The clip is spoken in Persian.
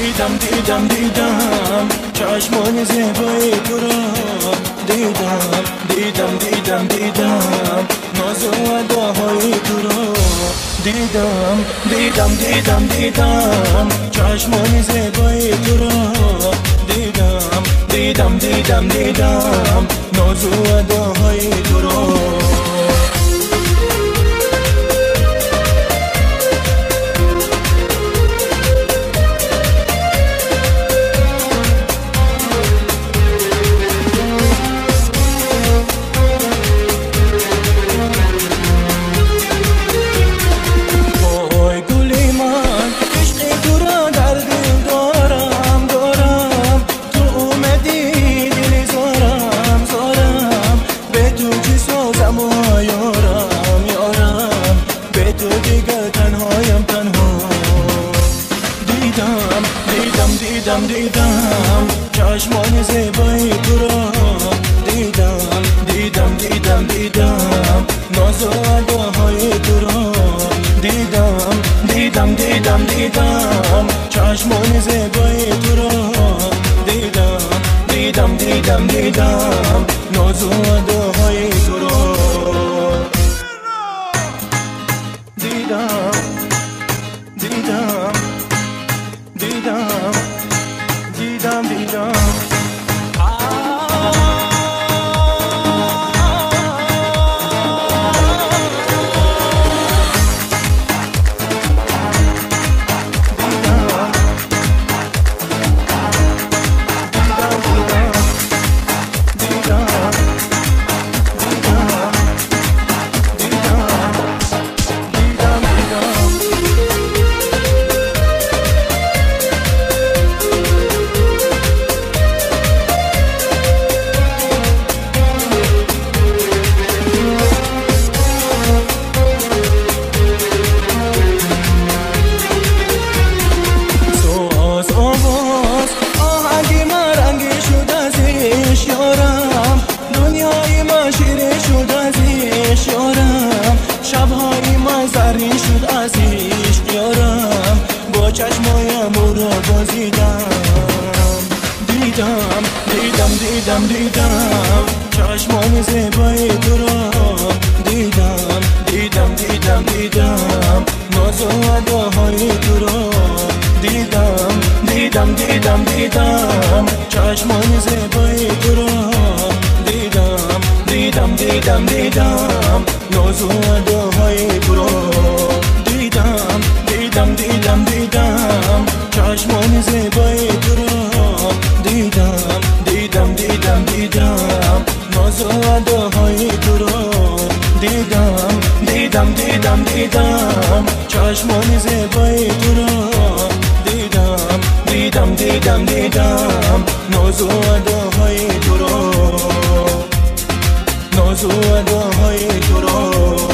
دیدم چشمان زیبای تو را دیدم ناز و اداهای تو را دیدم چشمان زیبای تو را دیدم ناز و اداهای تو را دیدم چشمان زیبای تو را دیدم ناز و اداهای تو را دیدم چشمان زیبای تو را دیدم ناز و اداهای تو را دیدم شبهای من زرین شد از عشق یارم با چشمایم او را بازیدم دیدم چشمان زیبای تو را دیدم ناز و اداهای تو را دیدم چشمان زیبای تو را دیدم ناز و اداهای تو را دیدم چشمان زیبای تو را دیدم ناز و اداهای تو را دیدم چشمان زیبای تو را دیدم ناز و اداهای تو را ناز و اداهای تو را